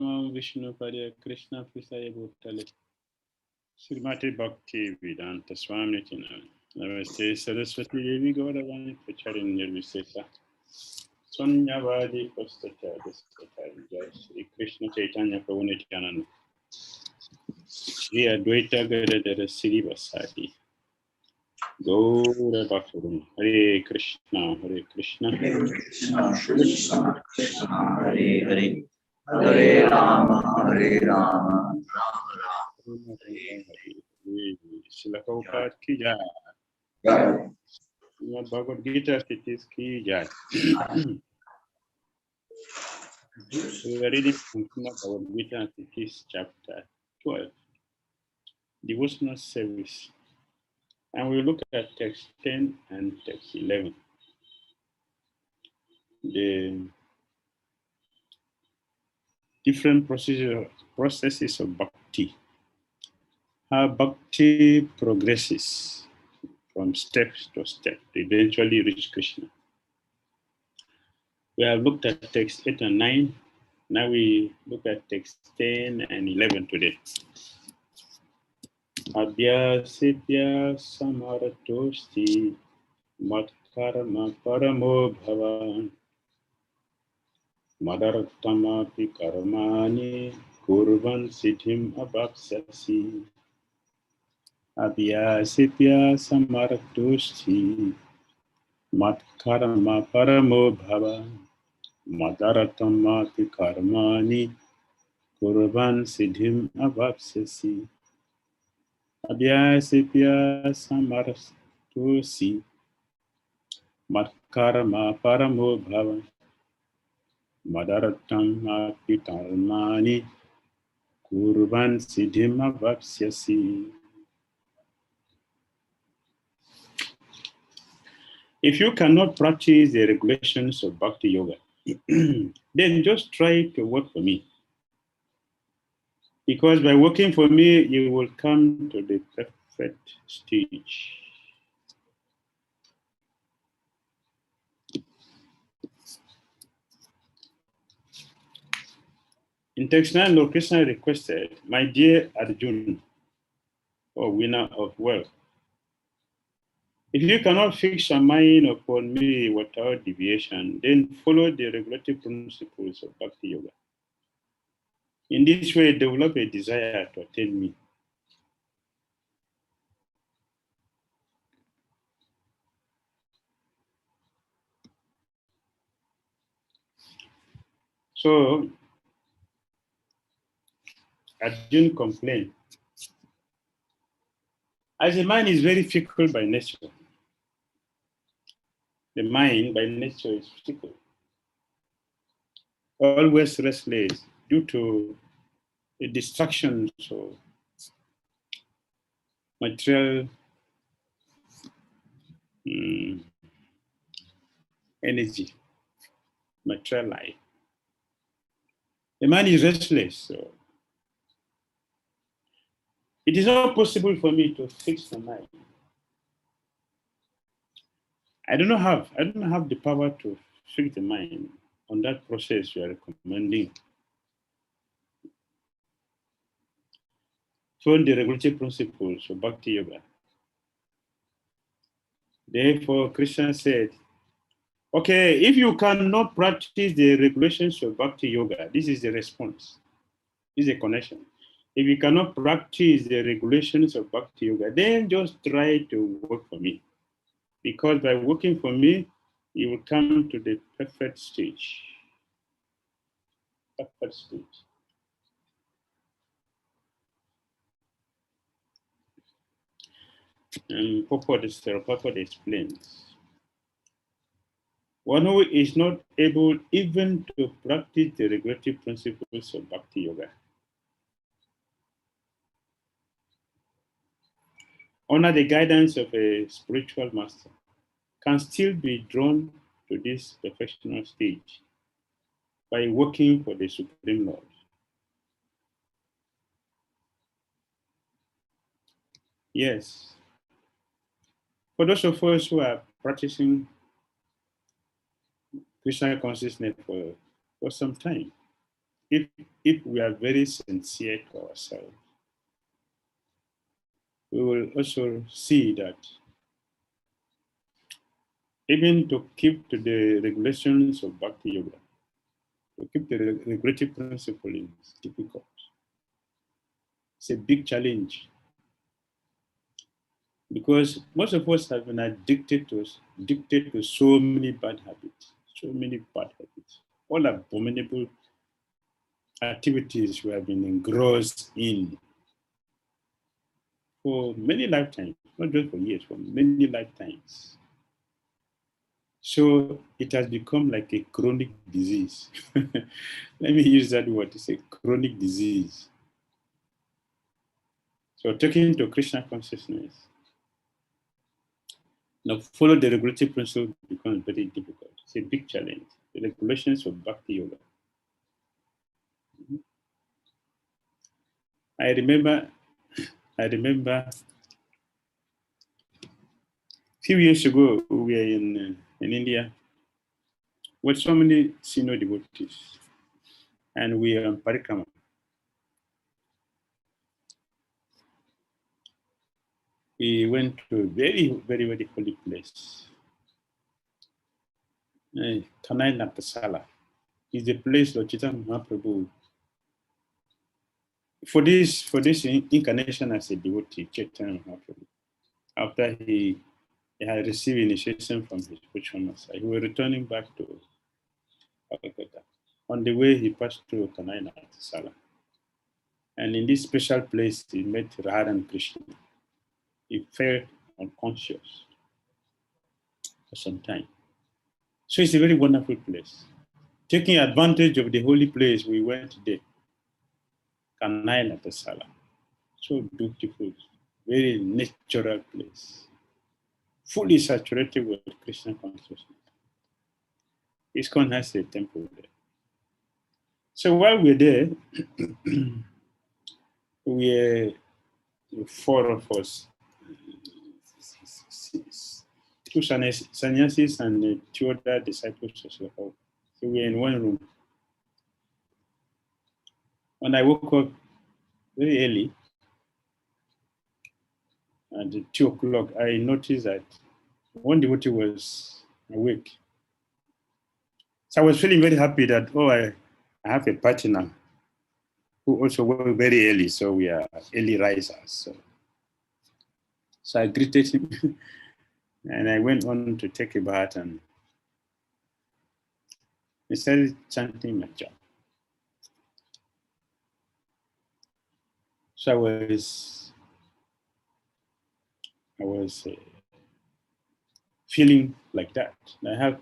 Vishnu Padya Krishna Pisaya Bhutale Srimati Bhakti Vedanta Swami Tina Namaste Saraswati Devi Gauravani Pacharin Nirvisesa Sonyavadi Pastata Destata Jai Sri Krishna Chaitanya Prabhu Nityananda Sri Advaita Gadadara Sri Vasati Gaura Bhaktavan Hare Krishna Hare Krishna Krishna Krishna Hare Hare Hare Rama Hare Rama Rama Srila Prabhupada ki jai. Rama. Bhagavad Gita Titis ki jai. We are reading from Bhagavad Gita Titis chapter 12, devotional service, and we look at text 10 and text 11. The different processes of bhakti, how bhakti progresses from step to step to eventually reach Krishna. We have looked at text 8 and 9. Now we look at text 10 and 11 today. Abhyasitya samaratosti matkarma paramo bhavan madartamapi karmani kurvan siddhim abhapsasi. Abhyasitya samaratosti matkarma paramo bhavan Madaratamapi karmani kurvan siddhim abhapsasi. Abhyasipya samarastusi matkarma paramo bhava. Madaratamapi karmani kurvan siddhim abhapsasi. If you cannot practice the regulations of Bhakti Yoga, then just try to work for me. Because by working for me, you will come to the perfect stage. In text 9, Lord Krishna requested, my dear Arjuna, or winner of wealth, if you cannot fix your mind upon me without deviation, then follow the regulative principles of Bhakti Yoga. In this way, develop a desire to attain me. So, Arjuna complained. As a man is very fickle by nature, the mind by nature is fickle, always restless due to the distractions of material energy, material life. The mind is restless, so it is not possible for me to fix the mind. I don't have the power to fix the mind on that process you are recommending. Follow the regulatory principles of Bhakti Yoga. Therefore, Krishna said, okay, if you cannot practice the regulations of Bhakti Yoga, this is the response. This is a connection. If you cannot practice the regulations of Bhakti Yoga, then just try to work for me. Because by working for me, you will come to the perfect stage. Perfect stage. And Purport explains. One who is not able even to practice the regulative principles of Bhakti Yoga, under the guidance of a spiritual master, can still be drawn to this perfectional stage by working for the Supreme Lord. Yes. For those of us who are practicing Krishna consciousness for some time, if we are very sincere to ourselves, we will also see that even to keep to the regulations of Bhakti Yoga, to keep the regulative principle is difficult. It's a big challenge because most of us have been addicted to so many bad habits, all abominable activities we have been engrossed in for many lifetimes, not just for years, for many lifetimes. So it has become like a chronic disease. Let me use that word, it's a chronic disease. So taking to Krishna consciousness, now follow the regulative principle becomes very difficult. It's a big challenge. The regulations of Bhakti Yoga. I remember a few years ago, we were in India with so many senior devotees, and we were on Parikrama. We went to a very, very, very holy place. Kanai Napasala is the place Lord Chaitanya Mahaprabhu, for this incarnation as a devotee, Chaitanya Mahaprabhu, after he had received initiation from his spiritual master, he was returning back to Calcutta. On the way, he passed through Kanai Napasala. And in this special place, he met Radha and Krishna. He felt unconscious for some time. So it's a very wonderful place. Taking advantage of the holy place, we went there, Kanai Napasala. So beautiful, very natural place, fully saturated with Krishna consciousness. ISKCON has a temple there. So while we're there, we were four of us, two sannyasis and two other disciples as well. So we were in one room. When I woke up very early, at 2 o'clock, I noticed that one devotee was awake. So I was feeling very happy that, I have a partner who also woke very early, so we are early risers. So I greeted him and I went on to take a bath, and he started chanting my japa. So I was feeling like that. I have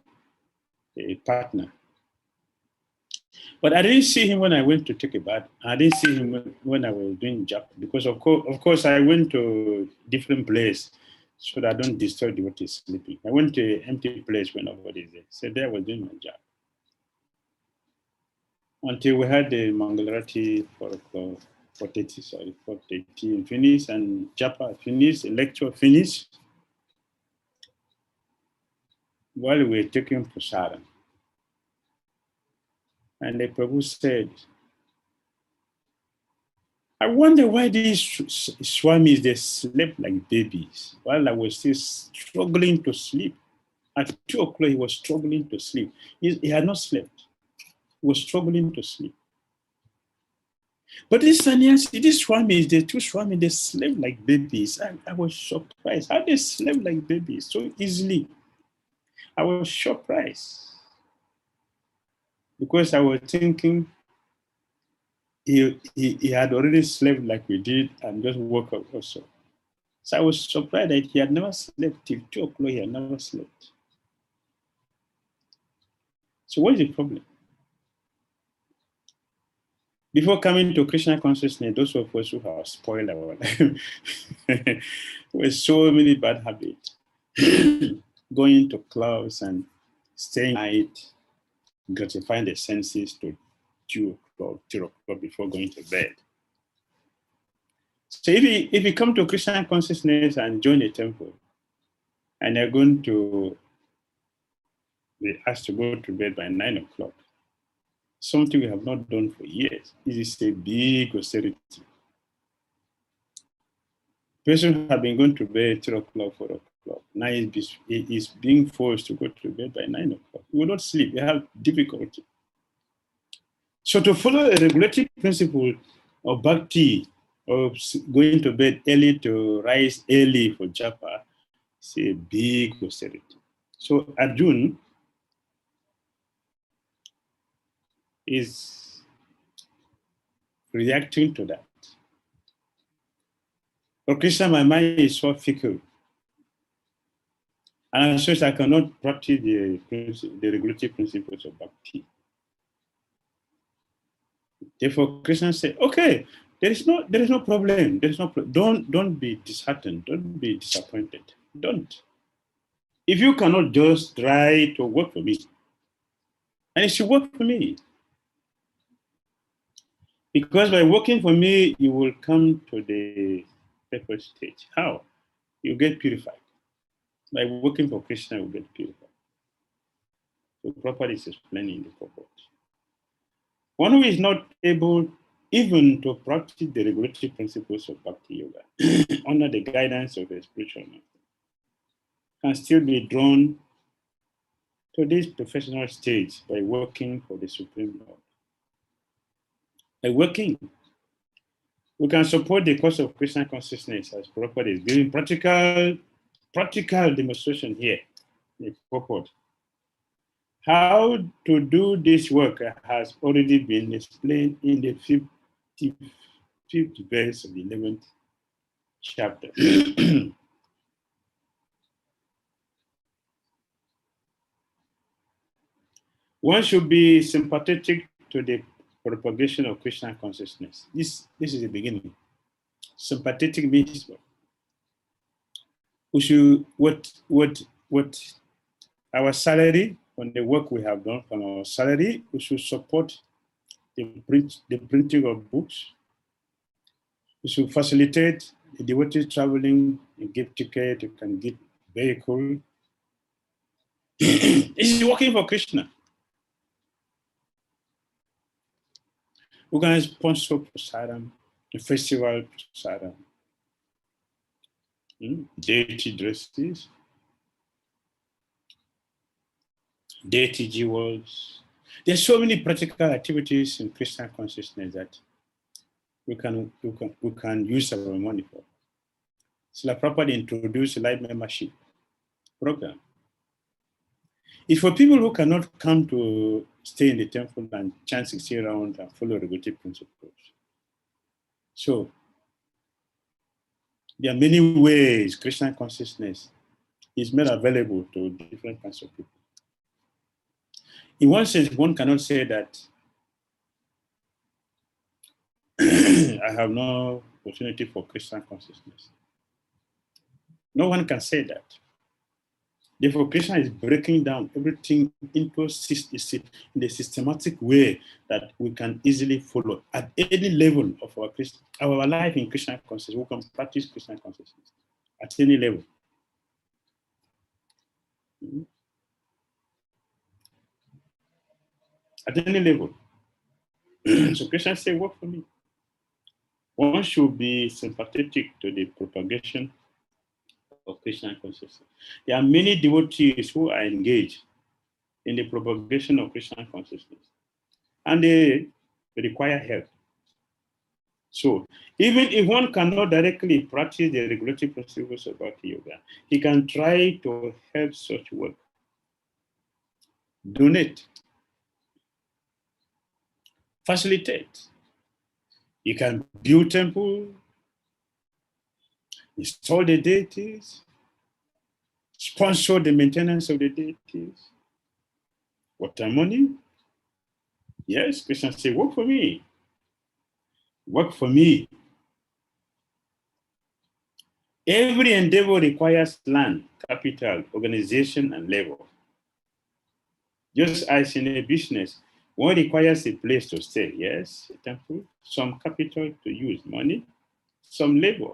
a partner. But I didn't see him when I went to take a bath. I didn't see him when I was doing japa, because of course I went to a different place so that I don't disturb devotees sleeping. I went to an empty place when nobody is there. So there I was doing my japa. Until we had the Mangalarati 4:30 finished, and japa finished, lecture finished. While we were taking prasadam, and the Prabhu said, I wonder why these Swamis, they slept like babies while I was still struggling to sleep. At 2 o'clock, he was struggling to sleep. He had not slept. He was struggling to sleep. But these sannyasi, these Swamis, the two Swamis, they slept like babies. I was surprised. How they slept like babies so easily? I was surprised. Because I was thinking, he had already slept like we did and just woke up also. So I was surprised that he had never slept. Till 2 o'clock, he had never slept. So what is the problem? Before coming to Krishna consciousness, those of us who have spoiled our life with so many bad habits, going to clubs and staying night, gratifying the senses to 2 o'clock, 3 o'clock before going to bed. So if you come to Krishna consciousness and join a temple, and you're going to be asked to go to bed by 9 o'clock, something we have not done for years. This is a big austerity. Person have been going to bed 3 o'clock, 4 o'clock. Now he's being forced to go to bed by 9 o'clock. He will not sleep. He have difficulty. So to follow a regulatory principle of bhakti, of going to bed early to rise early for japa, it's a big austerity. So Arjun is reacting to that. For Krishna, my mind is so fickle. And as such, I cannot practice the regulatory principles of bhakti. Therefore, Krishna said, okay, there is no problem. There is no don't be disheartened. Don't be disappointed. Don't. If you cannot just try to work for me, and it should work for me. Because by working for me, you will come to the purpose stage. How? You get purified. By working for Krishna, you get purified. So Prabhupada is explaining the purpose. One who is not able even to practice the regulatory principles of Bhakti-yoga under the guidance of a spiritual master can still be drawn to this professional stage by working for the Supreme Lord. By working, we can support the cause of Krishna consciousness as Prabhupada is giving practical demonstration here in the purport. How to do this work has already been explained in the 5th verse of the 11th chapter. One should be sympathetic to the propagation of Krishna consciousness. This is the beginning. Sympathetic means we should what our salary on the work we have done from our salary, we should support the printing of books. We should facilitate the devotees traveling and give ticket, you can give vehicle. This is working for Krishna. We can sponsor prasadam, the festival prasadam, deity dresses, deity jewels. There's so many practical activities in Krishna consciousness that we can use our money for. Srila Prabhupada introduced a life membership program. It's for people who cannot come to stay in the temple and chant 60 rounds and follow regulative principles. So there are many ways Krishna consciousness is made available to different kinds of people. In one sense, one cannot say that I have no opportunity for Krishna consciousness. No one can say that. Therefore, Krishna is breaking down everything into in a systematic way that we can easily follow at any level of our life in Krishna consciousness. We can practice Krishna consciousness at any level. At any level. So Krishna said, work for me. One should be sympathetic to the propagation of Krishna consciousness. There are many devotees who are engaged in the propagation of Krishna consciousness, and they require help. So even if one cannot directly practice the regulatory principles of Bhakti-yoga, he can try to help such work. Donate. Facilitate. You can build temple, install the deities, sponsor the maintenance of the deities. Water money? Yes, Krishna said, work for me. Work for me. Every endeavor requires land, capital, organization, and labor. Just as in a business, one requires a place to stay, yes, a temple, some capital to use, money, some labor,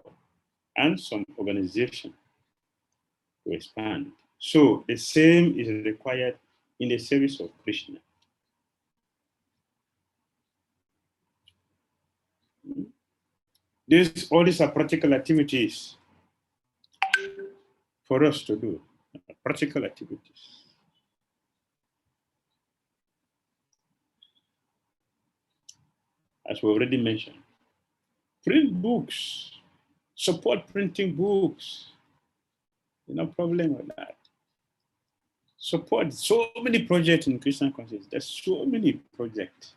and some organization to expand. So the same is required in the service of Krishna. All these are practical activities for us to do. Practical activities. As we already mentioned. Print books. Support printing books. No problem with that. Support so many projects in Christian consciousness. There's so many projects.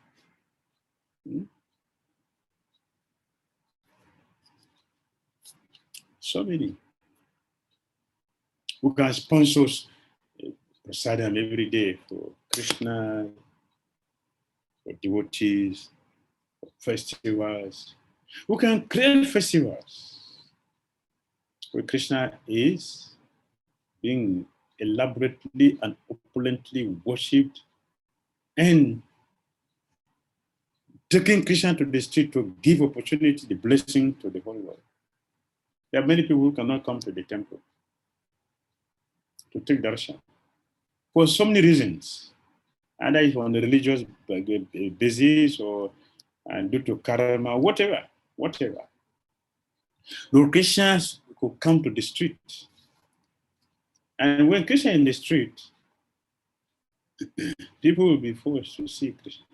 So many. We can sponsor prasadam every day for Krishna, for devotees, for festivals. We can create festivals where Krishna is being elaborately and opulently worshipped and taking Krishna to the street to give opportunity, the blessing to the whole world. There are many people who cannot come to the temple to take darshan for so many reasons, either it's on the religious basis or due to karma, whatever. Lord Krishnas could come to the street. And when Krishna in the street, people will be forced to see Krishna.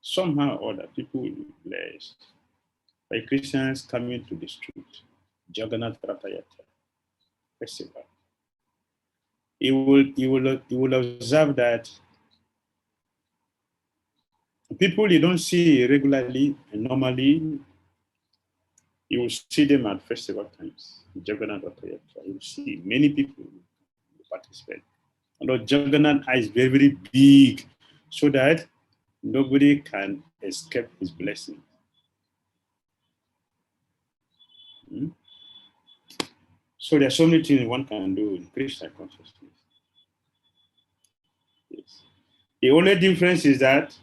Somehow or other, people will be blessed by Christians coming to the street. Jagannath Ratayatra Festival. You will observe that people you don't see regularly and normally, you will see them at festival times. Jagannath Ratayatra, you will see many people participate. Although Jagannath is very, very big, so that nobody can escape his blessing. So there are so many things one can do in Krishna consciousness. Yes. The only difference is that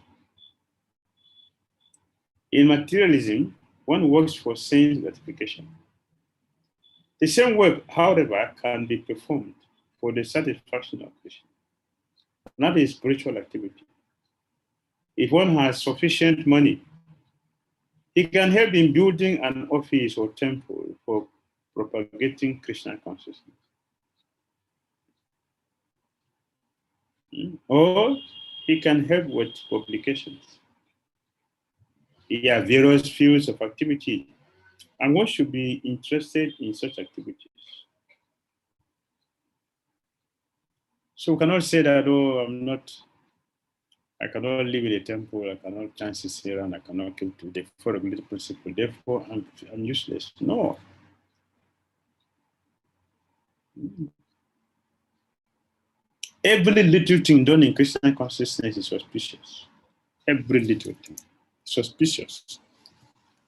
in materialism, one works for sense gratification. The same work, however, can be performed for the satisfaction of Krishna, not a spiritual activity. If one has sufficient money, he can help in building an office or temple for propagating Krishna consciousness. Or he can help with publications. There are various fields of activity, and one should be interested in such activities. So we cannot say that, oh, I cannot live in a temple, I cannot chant here, and I cannot keep to the four regulated principle, therefore I'm useless. No. Every little thing done in Christian consciousness is suspicious. Every little thing. Suspicious.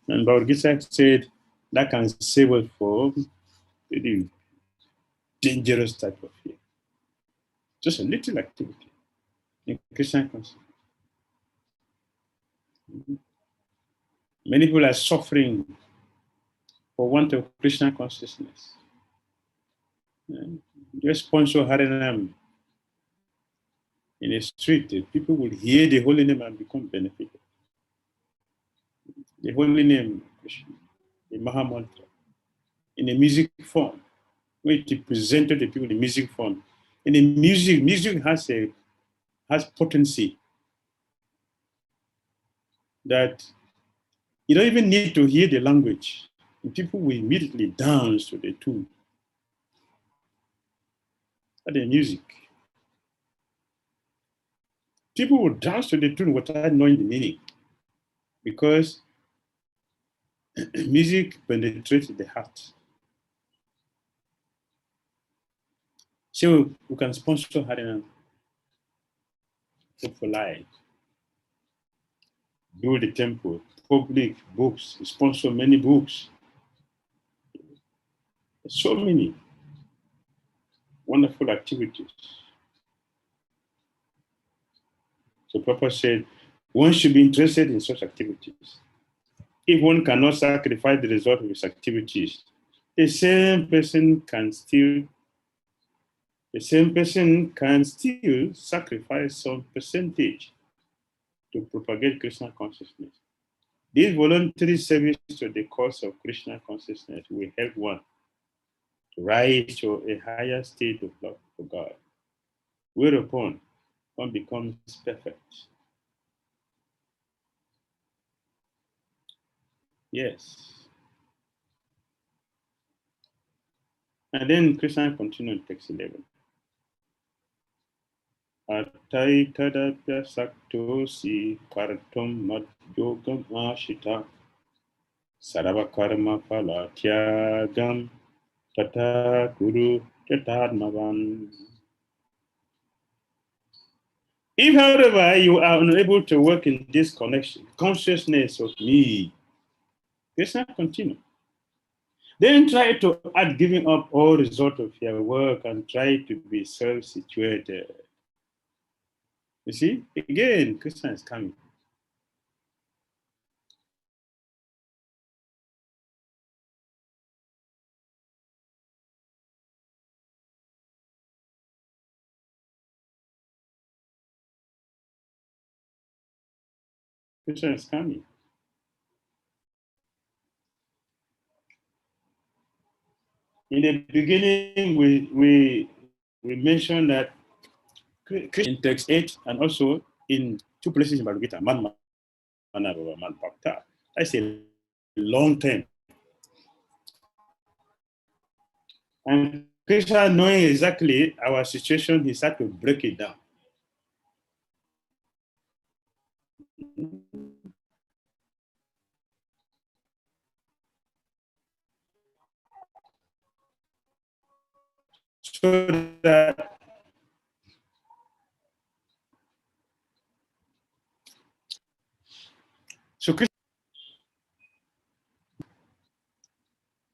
And Bhakti said that can save us from very dangerous type of fear. Just a little activity in Christian consciousness. Many people are suffering for want of Krishna consciousness. Just sponsor Harinam in a street, people will hear the holy name and become benefited. The holy name, Krishna, the Maha Mantra, in a music form, when it presented the people in music form. In a music has potency that you don't even need to hear the language. And people will immediately dance to the tune. At the music. People will dance to the tune without knowing the meaning. Because music penetrates the heart. So we can sponsor Harinam for life. Build the temple, public books, sponsor many books. So many wonderful activities. So Papa said, one should be interested in such activities. If one cannot sacrifice the result of his activities, the same person can still sacrifice some percentage to propagate Krishna consciousness. This voluntary service to the cause of Krishna consciousness will help one to rise to a higher state of love for God, whereupon one becomes perfect. Yes. And then Krishna continued in text 11. Ataitadapya saktosi kartum mad yogam ashita sarava karma phala tyagam tata guru tatadmavan. If, however, you are unable to work in this connection, consciousness of me, Krishna continued. Then try to add giving up all result of your work and try to be self-situated. You see, again, Krishna is coming. Krishna is coming. In the beginning, we mentioned that in text 8 and also in 2 places in Bhagavad Gita, man bhakta. That's a long term. And Krishna, knowing exactly our situation, he started to break it down.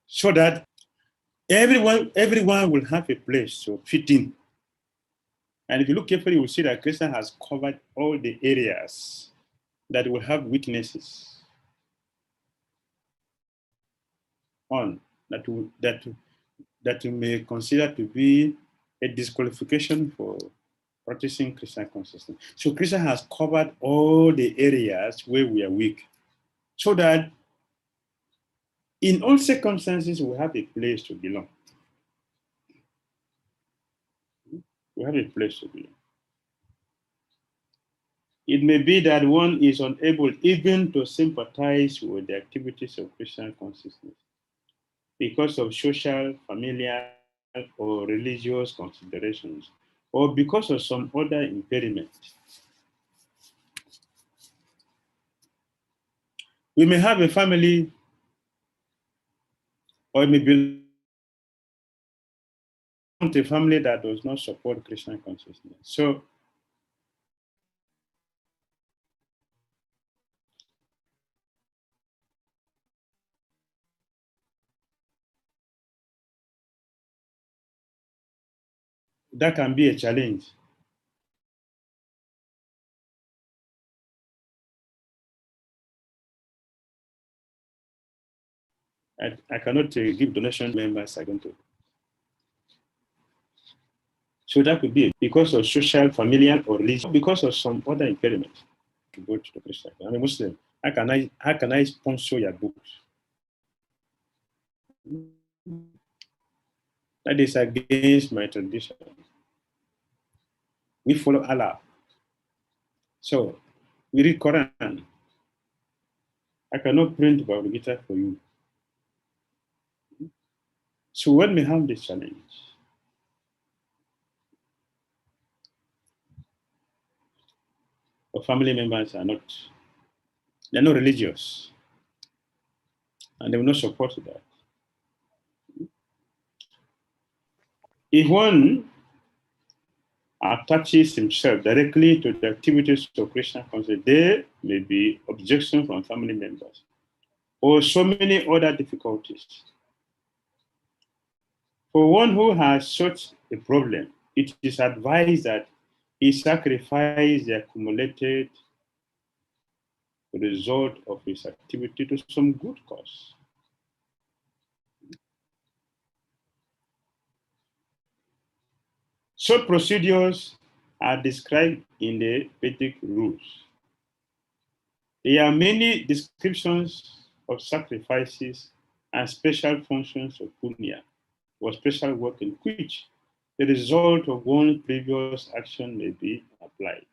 So that everyone will have a place to fit in. And if you look carefully, you will see that Krishna has covered all the areas that will have weaknesses on that you may consider to be a disqualification for practicing Krishna consciousness. So Krishna has covered all the areas where we are weak, so that in all circumstances we have a place to belong. We have a place to belong. It may be that one is unable even to sympathize with the activities of Krishna consciousness because of social, familial, or religious considerations, or because of some other impediment. We may have a family, or it may belong to a family that does not support Krishna consciousness. So that can be a challenge. I cannot give donation members are going to. So that could be because of social, familial, or religious, because of some other impediment to go to the Krishna. I'm a Muslim. How can I sponsor your books? That is against my tradition. We follow Allah. So we read Quran. I cannot print Bhagavad Gita for you. So when we have this challenge, our family members are not, they're not religious, and they will not support that. If one attaches himself directly to the activities of Krishna consciousness, there may be objection from family members or so many other difficulties. For one who has such a problem, it is advised that he sacrifice the accumulated result of his activity to some good cause. So procedures are described in the Vedic rules. There are many descriptions of sacrifices and special functions of punya, or special work in which the result of one's previous action may be applied.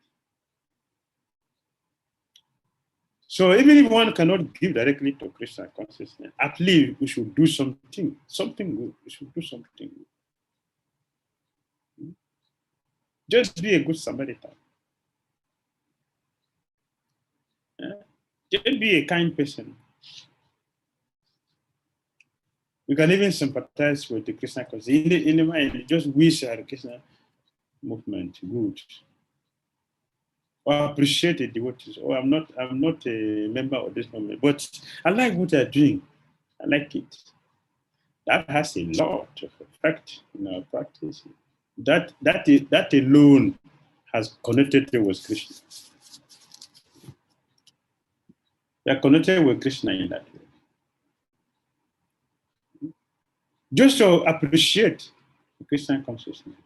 So even if one cannot give directly to Krishna consciousness, at least we should do something good. We should do something good. Just be a good Samaritan. Just be a kind person. We can even sympathize with the Krishna consciousness. In the mind, just wish our Krishna movement good. Or appreciate the devotees. Oh, I'm not a member of this movement, but I like what they're doing. I like it. That has a lot of effect in our practice. That alone has connected with Krishna. We are connected with Krishna in that way. Just to appreciate the Krishna consciousness.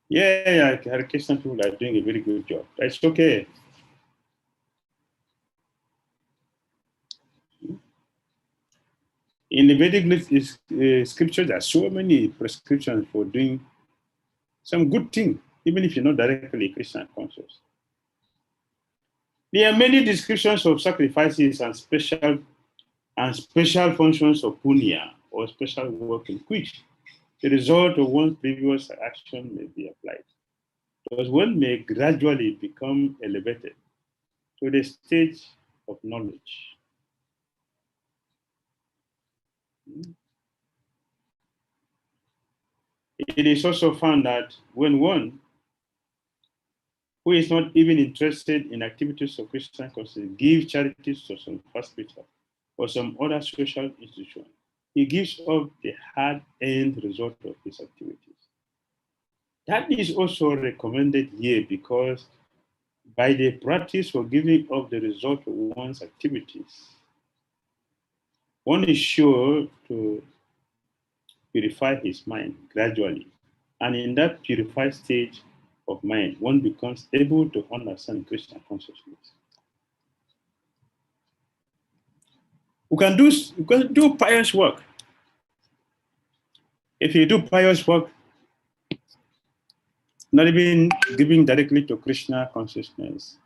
Yeah, Hare Krishna people are doing a very good job. That's okay. In the Vedic scripture, there are so many prescriptions for doing some good thing, even if you're not directly Krishna conscious. There are many descriptions of sacrifices and special functions of punya, or special work in which the result of one's previous action may be applied. Because one may gradually become elevated to the stage of knowledge. It is also found that when one who is not even interested in activities of Christian consciousness gives charities to some hospital or some other social institution, he gives up the hard-earned result of his activities. That is also recommended here because by the practice for giving up the result of one's activities, one is sure to purify his mind gradually. And in that purified stage of mind, one becomes able to understand Krishna consciousness. We can do pious work. If you do pious work, not even giving directly to Krishna consciousness,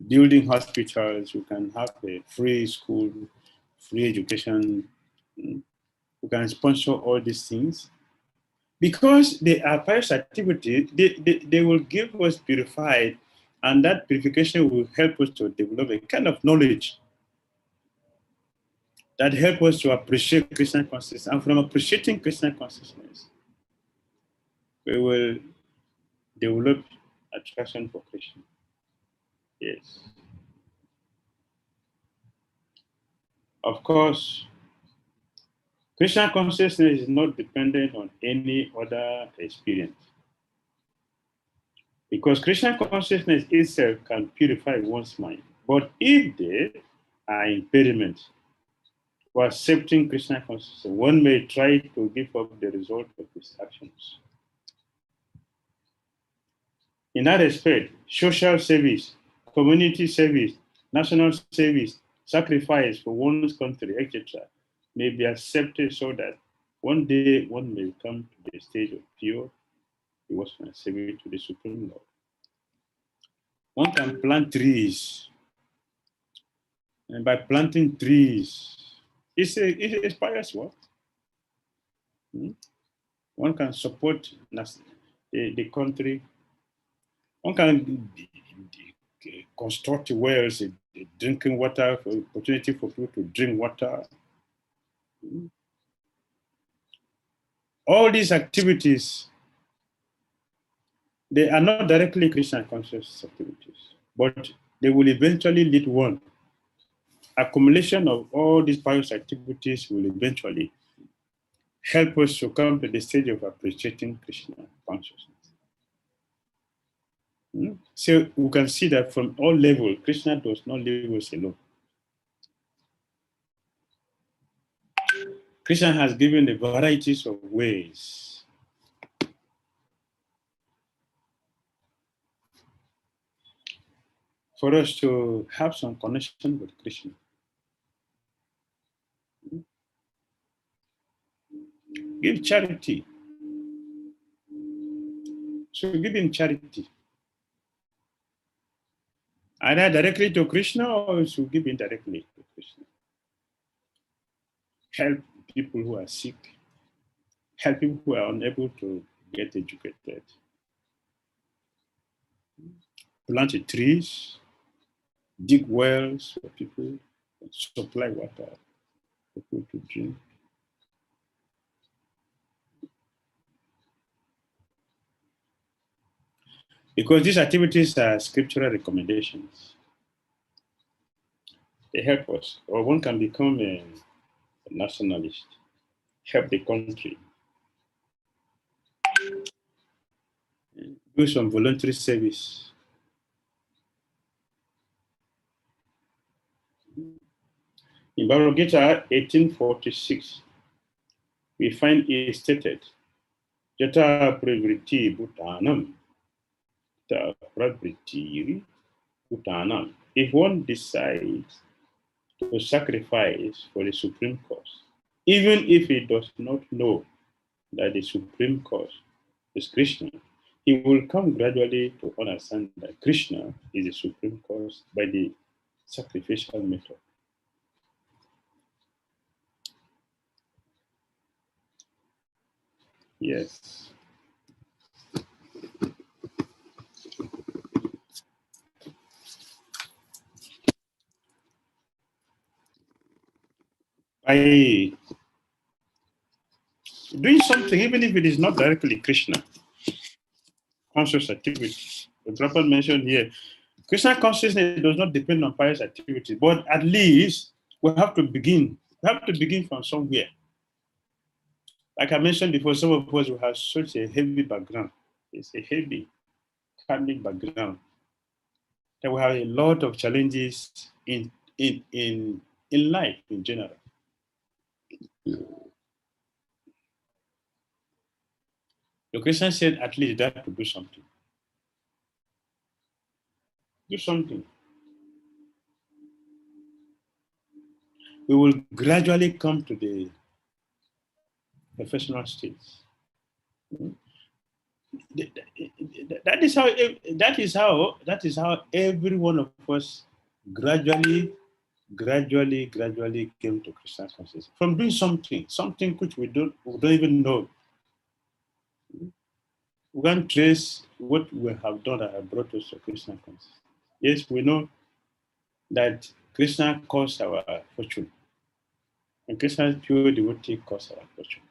building hospitals, you can have a free school, free education, you can sponsor all these things. Because they are pious activity, they will give us purified, and that purification will help us to develop a kind of knowledge that help us to appreciate Krishna consciousness. And from appreciating Krishna consciousness, we will develop attraction for Krishna. Yes. Of course, Krishna consciousness is not dependent on any other experience. Because Krishna consciousness itself can purify one's mind. But if there are impediments for accepting Krishna consciousness, one may try to give up the result of his actions. In that respect, social service, community service, national service, sacrifice for one's country, etc., may be accepted so that one day one may come to the stage of pure devotion and service to the Supreme Lord. One can plant trees, and by planting trees, it's pious work. One can support the country. One can construct wells, drinking water, for opportunity for people to drink water. All these activities, they are not directly Krishna conscious activities, but they will eventually lead one. Accumulation of all these pious activities will eventually help us to come to the stage of appreciating Krishna consciousness. So we can see that from all levels, Krishna does not leave us alone. Krishna has given a varieties of ways. for us to have some connection with Krishna. Give charity. So give him charity. Either directly to Krishna or to give indirectly to Krishna. Help people who are sick. Help people who are unable to get educated. Plant trees, dig wells for people, supply water for people to drink. Because these activities are scriptural recommendations. They help us, or one can become a nationalist, help the country, do some voluntary service. In Bhagavad Gita 1846, we find it stated, Jata pravriti bhutanam, ta pravriti bhutanam. If one decides to sacrifice for the supreme cause, even if he does not know that the supreme cause is Krishna, he will come gradually to understand that Krishna is the supreme cause by the sacrificial method. Yes. By doing something, even if it is not directly Krishna, conscious activity. The Prabhupada mentioned here, Krishna consciousness does not depend on pious activity, but at least we have to begin. We have to begin from somewhere. Like I mentioned before, some of us will have such a heavy background. It's a heavy karmic background. That we have a lot of challenges in life in general. The Christian said at least you have to do something. Do something. We will gradually come to the professional states. That is how every one of us gradually came to Christian consciousness. From doing something which we don't even know. We can trace what we have done that have brought us to Krishna consciousness. Yes, we know that Krishna caused our fortune. And Krishna's pure devotee caused our fortune.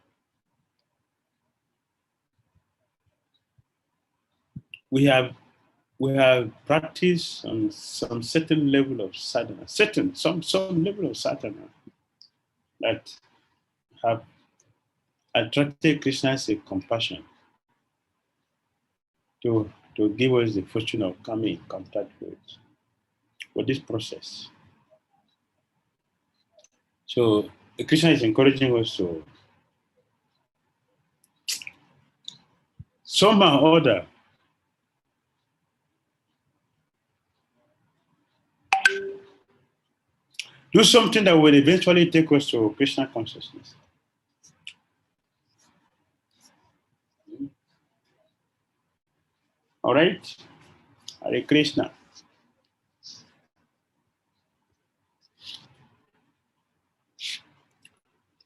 We have practiced on some certain level of sadhana, some level of sadhana that have attracted Krishna's compassion to give us the fortune of coming in contact with this process. So Krishna is encouraging us to somehow or other do something that will eventually take us to Krishna consciousness. All right? Hare Krishna.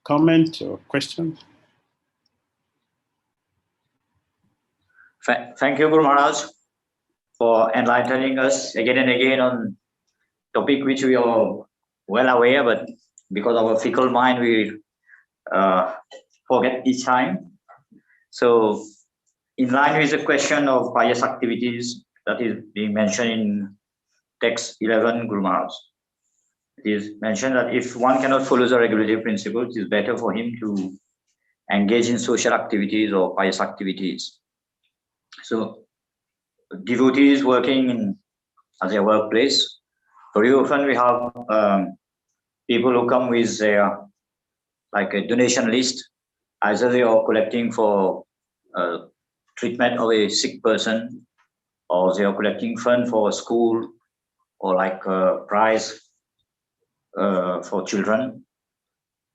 Comment or question? Thank you, Guru Maharaj, for enlightening us again and again on topic which we are well aware, but because of our fickle mind, we forget each time. So, in line with the question of pious activities that is being mentioned in text 11, Guru Maharaj, it is mentioned that if one cannot follow the regulative principles, it is better for him to engage in social activities or pious activities. So, devotees working at their workplace, very often we have people who come with their like a donation list. Either they are collecting for treatment of a sick person, or they are collecting fund for a school, or like a prize for children.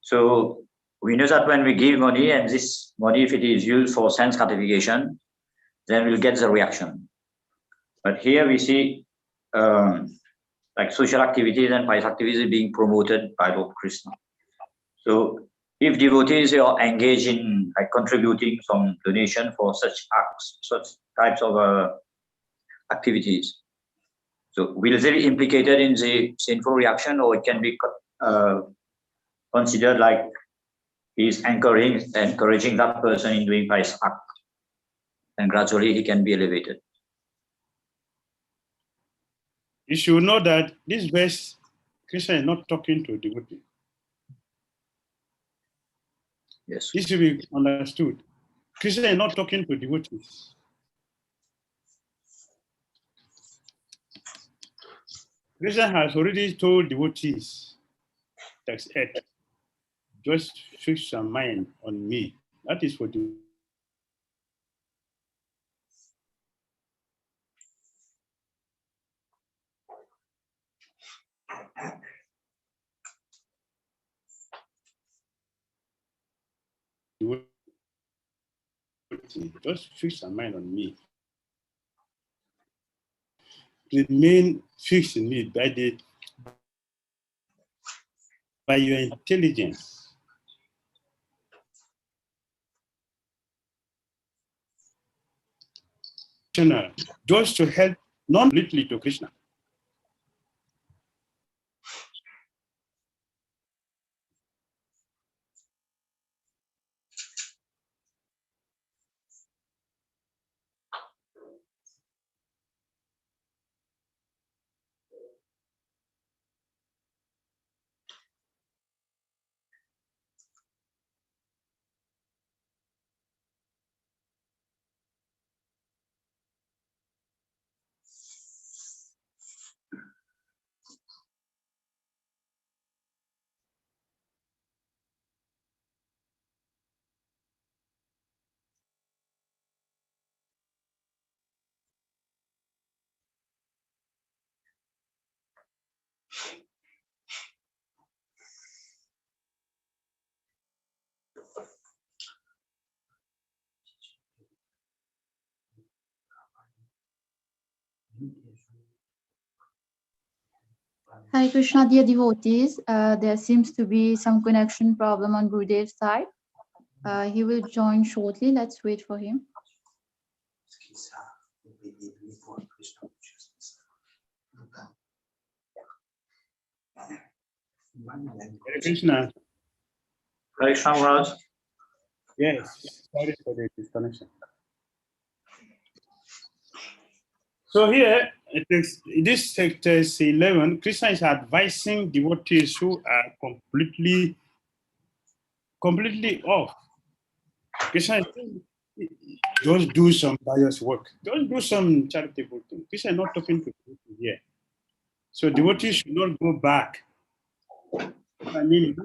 So we know that when we give money, and this money, if it is used for sense gratification, then we'll get the reaction. But here we see like social activities and pious activities being promoted by Lord Krishna. So if devotees are engaged in like contributing some donation for such acts, such types of activities, so will they be implicated in the sinful reaction, or it can be considered like he's encouraging that person in doing pious act, and gradually he can be elevated? You should know that this verse, Krishna is not talking to devotees. Yes. This should be understood. Krishna is not talking to devotees. Krishna has already told devotees, that's it. Just fix your mind on me. That is for devotees. Just fix your mind on me. Remain fixed in me by your intelligence. Just to help non-completely to Krishna. Hare Krishna, dear devotees. There seems to be some connection problem on Gurudev's side. He will join shortly. Let's wait for him. Hare Krishna. Hare Krishna, Maharaj. Yes, sorry for the disconnection. So here, this sector 11, Krishna is advising devotees who are completely off. Krishna is saying, just do some pious work. Just do some charitable thing. Krishna is not talking to devotees here. So devotees should not go back. I mean,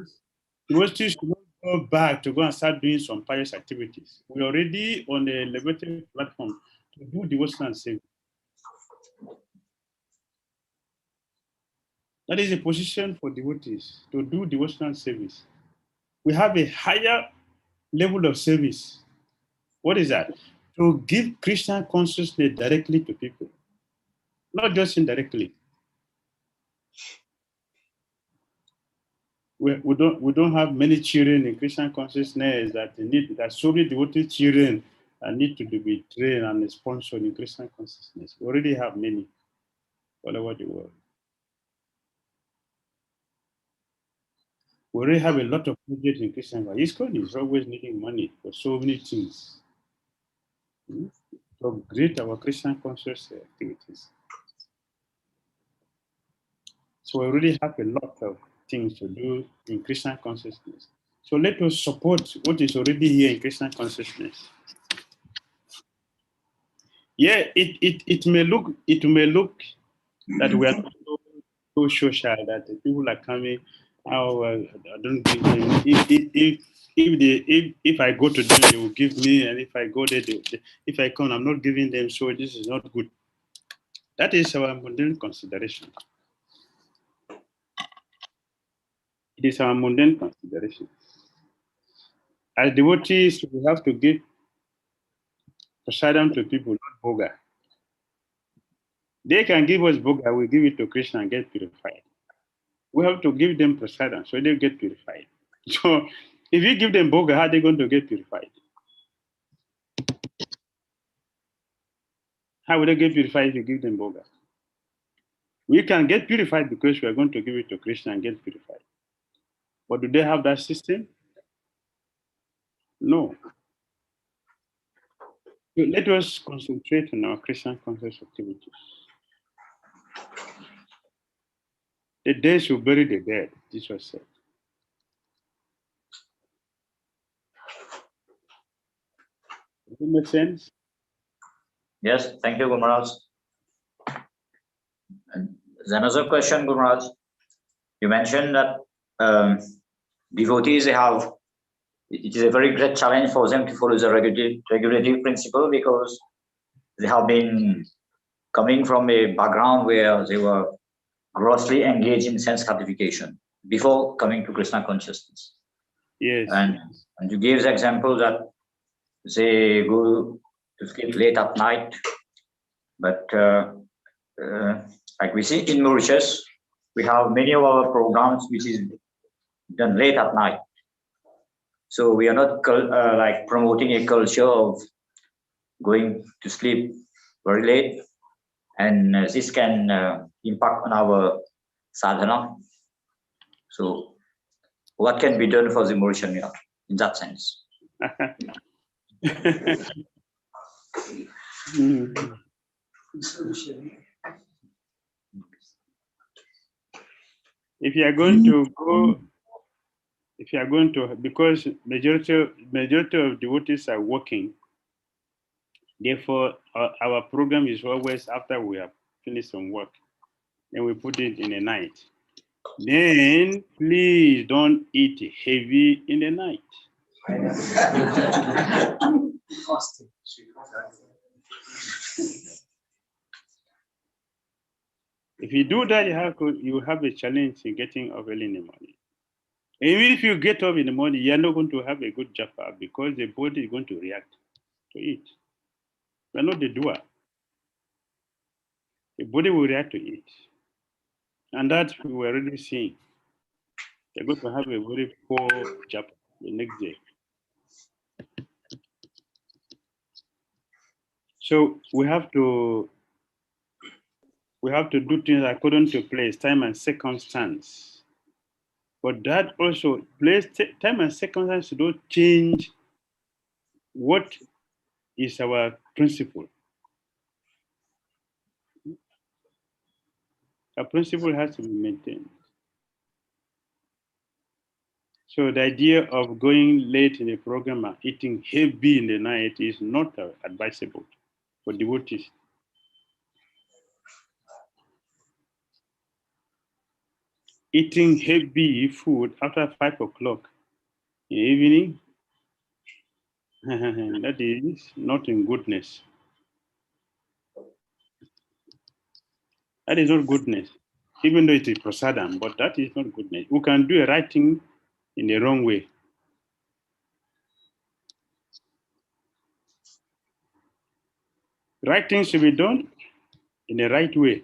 devotees should not go back to go and start doing some pious activities. We're already on a elevated platform to do devotional service. That is a position for devotees to do devotional service. We have a higher level of service. What is that? To give Christian consciousness directly to people, not just indirectly. We don't have many children in Christian consciousness that need, that so many devoted children need to be trained and sponsored in Christian consciousness. We already have many all over the world. We already have a lot of projects in Christian consciousness. ISKCON is always needing money for so many things. To upgrade our Christian conscious activities. So we already have a lot of things to do in Christian consciousness. So let us support what is already here in Christian consciousness. Yeah, it may look that we are not so social, that the people are coming. Oh, I don't give them. If I go to them, they will give me, and if I go there, if I come, I'm not giving them. So this is not good. That is our mundane consideration. It is our mundane consideration. As devotees, we have to give prasadam to people, not bhoga. They can give us bhoga, we give it to Krishna and get purified. We have to give them prasadam so they get purified. So if you give them bhoga, how are they going to get purified? How will they get purified if you give them bhoga? We can get purified because we are going to give it to Krishna and get purified. But do they have that system? No. So let us concentrate on our Christian conscious activities. The dead should bury the dead, this was said. Does it make sense? Yes, thank you, Guru Maharaj. And there's another question, Guru Maharaj. You mentioned that devotees have, it is a very great challenge for them to follow the regulative principle because they have been coming from a background where they were grossly engaged in sense gratification before coming to Krishna consciousness. Yes. And you gave the example that they go to sleep late at night, but like we see in Mauritius, we have many of our programs which is done late at night. So we are not like promoting a culture of going to sleep very late, and this can impact on our sadhana. So what can be done for the Mauritian in that sense? If you are going to go, if you are going to, because majority of devotees are working, therefore our program is always after we have finished some work, then we put it in the night. Then please don't eat heavy in the night. If you do that, you have a challenge in getting up early in the morning. Even if you get up in the morning, you're not going to have a good japa because the body is going to react to it. You're not the doer. The body will react to it. And that we're already seeing. They're going to have a very poor japa the next day. So we have to do things according to place, time, and circumstance. But that also, place, time, and circumstance don't change what is our principle. Our principle has to be maintained. So the idea of going late in the program and eating heavy in the night is not advisable for devotees. Eating heavy food after 5 o'clock in the evening, that is not in goodness. That is not goodness, even though it is prasadam, but that is not goodness. We can do a right thing in the wrong way. Right things should be done in the right way.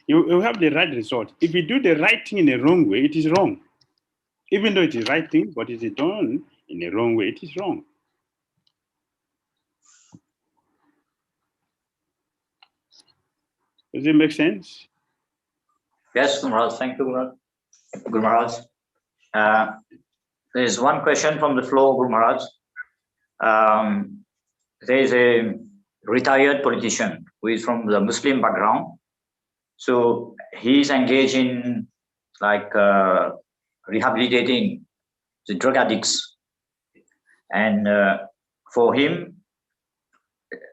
You have the right result. If you do the right thing in the wrong way, it is wrong. Even though it is right thing, but it is done in the wrong way, it is wrong. Does it make sense? Yes, Guru Maharaj. Thank you, Guru Maharaj. There is one question from the floor, Guru Maharaj. There is a retired politician who is from the Muslim background. So he is engaged in like rehabilitating the drug addicts. And for him,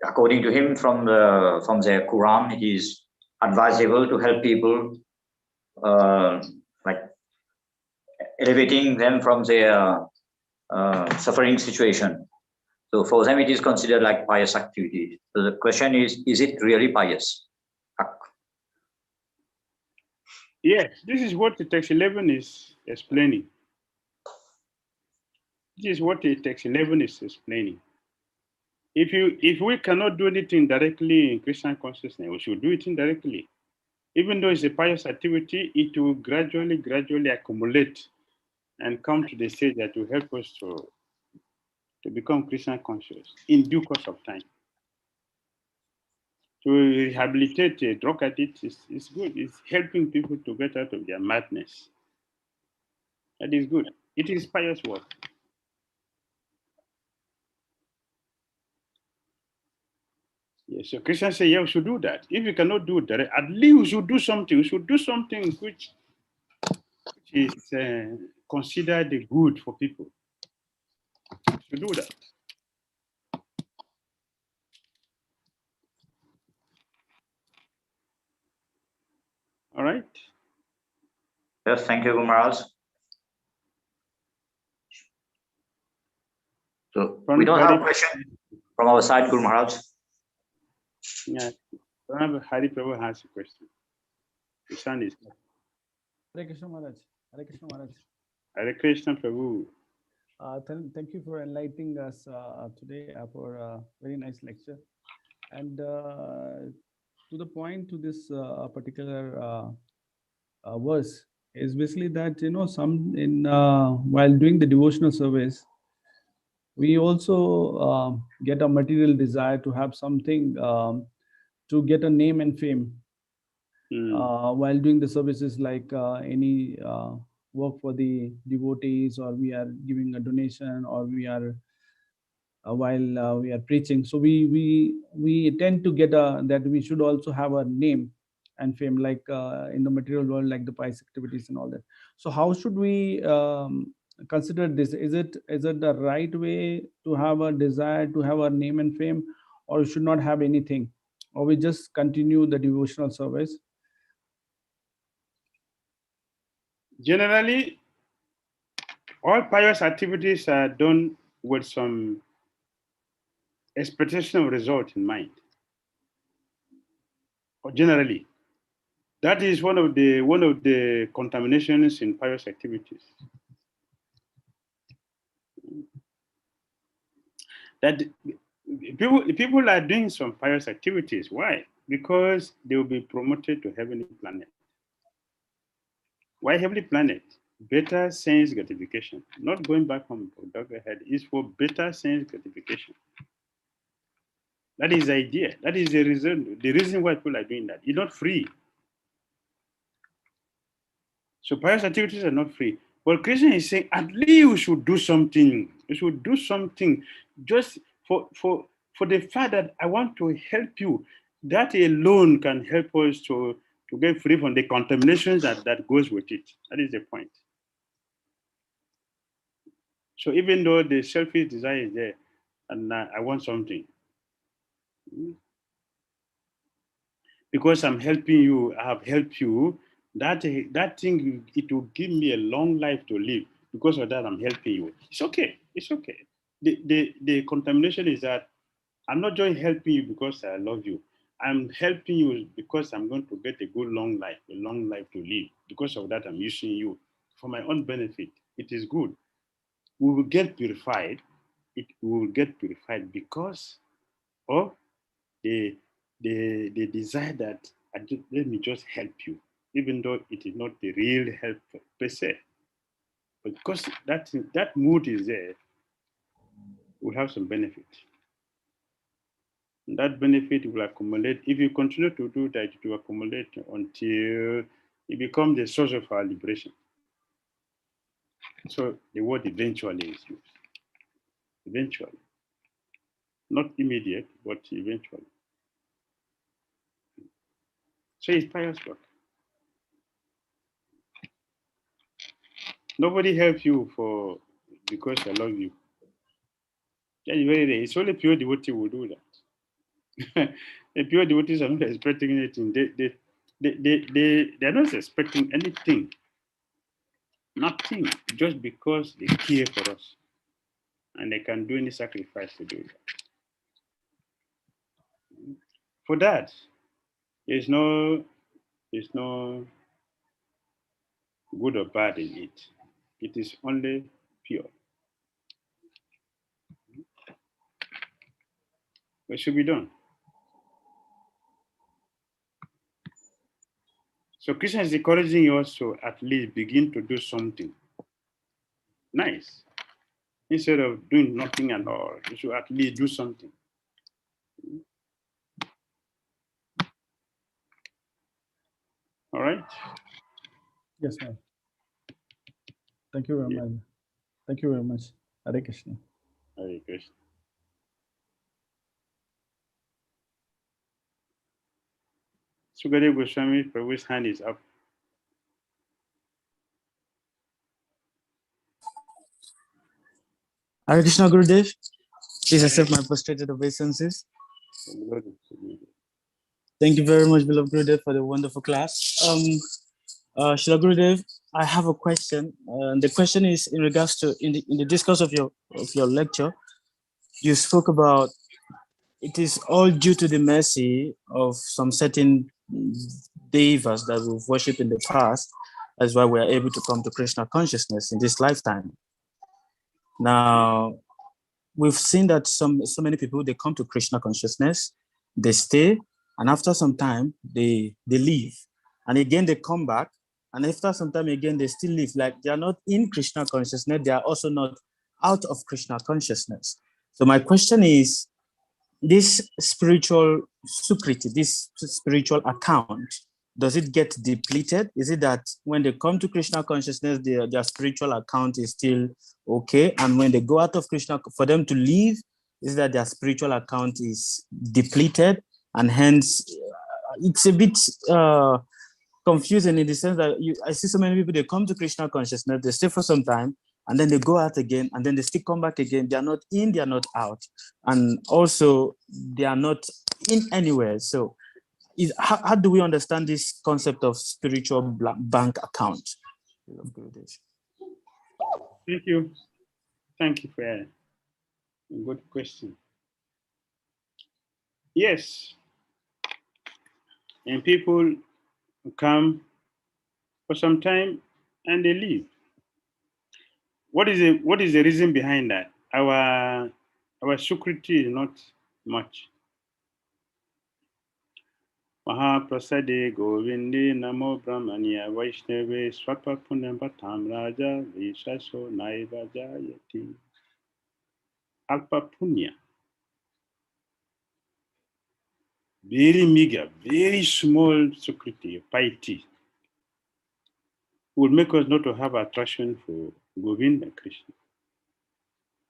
according to him, from the Quran, it is advisable to help people like elevating them from their suffering situation. So for them, it is considered like pious activity. So the question is it really pious? Yes, this is what the text 11 is explaining. This is what the text 11 is explaining. If we cannot do anything directly in Christian consciousness, we should do it indirectly. Even though it's a pious activity, it will gradually accumulate and come to the stage that will help us to become Christian conscious in due course of time. To rehabilitate a drug addict is good. It's helping people to get out of their madness. That is good. It is pious work. Yes, so Christians say, yeah, we should do that. If we cannot do that, at least we should do something. We should do something which is considered good for people. We should do that. All right. Yes, thank you, Guru Maharaj. So we don't have a question from our side, Guru Maharaj. Yeah, Hari Prabhu has a question. The son is. Hare Krishna Maharaj. Hare Krishna Maharaj. Hare Krishna Prabhu. Thank you for enlightening us today for a very nice lecture. And to the point to this particular verse is basically that, you know, while doing the devotional service, we also get a material desire to have something to get a name and fame while doing the services, like any work for the devotees, or we are giving a donation, or we are while we are preaching. So we tend to get that we should also have a name and fame, like in the material world, like the pious activities and all that. So how should we consider this? Is it the right way to have a desire to have a name and fame, or we should not have anything, or we just continue the devotional service? Generally, all pious activities are done with some expectation of result in mind. Or generally, that is one of the contaminations in pious activities. That people are doing some pious activities. Why? Because they will be promoted to heavenly planet. Why heavenly planet? Better sense gratification. Not going back home for Dr. Head, is for better sense gratification. That is the idea. That is the reason why people are doing that. It's not free. So pious activities are not free. But Christian is saying, at least we should do something. We should do something just for the fact that I want to help you. That alone can help us to get free from the contaminations that goes with it. That is the point. So even though the selfish desire is there, and I want something, because I'm helping you, I have helped you, that thing, it will give me a long life to live. Because of that, I'm helping you. It's okay. It's okay. The contamination is that I'm not just helping you because I love you. I'm helping you because I'm going to get a good long life to live. Because of that, I'm using you for my own benefit. It is good. We will get purified. It will get purified because of the desire that let me just help you, even though it is not the real help per se. But because that mood is there, we'll have some benefit. And that benefit will accumulate. If you continue to do that, it will accumulate until it becomes the source of our liberation. So the word eventually is used. Eventually. Not immediate, but eventually. So it's pious work. Nobody helps you because I love you. That is very rare. It's only pure devotee will do that. The pure devotees are not expecting anything. They're not expecting anything. Nothing. Just because they care for us. and they can do any sacrifice to do that. For that, there's no good or bad in it. It is only pure. What should be done? So Krishna is encouraging you also at least begin to do something nice. Instead of doing nothing at all, you should at least do something. All right? Yes, ma'am. Thank you very much. Thank you very much. Hare Krishna. Hare Krishna. 𝐁𝐡𝐚𝐤𝐭𝐢 Goswami, Prabhu's hand is up. Hare Krishna Gurudev, please accept my prostrated obeisances. Thank you very much, beloved Gurudev, for the wonderful class. Srila Gurudev, I have a question. The question is in regards to in the discourse of your lecture, you spoke about it is all due to the mercy of some certain devas that we've worshipped in the past. That's why we are able to come to Krishna consciousness in this lifetime. Now, we've seen that so many people, they come to Krishna consciousness, they stay, and after some time, they leave. And again, they come back, and after some time again, they still leave. Like they are not in Krishna consciousness, they are also not out of Krishna consciousness. So my question is, this spiritual sukriti, this spiritual account, does it get depleted? Is it that when they come to Krishna consciousness, their spiritual account is still okay? And when they go out of Krishna, for them to leave, is that their spiritual account is depleted? And hence, it's a bit confusing in the sense that I see so many people, they come to Krishna consciousness, they stay for some time, and then they go out again, and then they still come back again. They are not in, they are not out. And also, they are not in anywhere. So how do we understand this concept of spiritual bank account? Thank you. Thank you for a good question. Yes. And people come for some time and they leave. What is the reason behind that? Our sukriti is not much. Mahaprasade Govindi Namo Brahmanya Vaishnave Swapa Punampatam Raja Vishaso Naiva Jayati. Alpa Punya. Very meager, very small sukriti, piety, would make us not to have attraction for Govinda Krishna.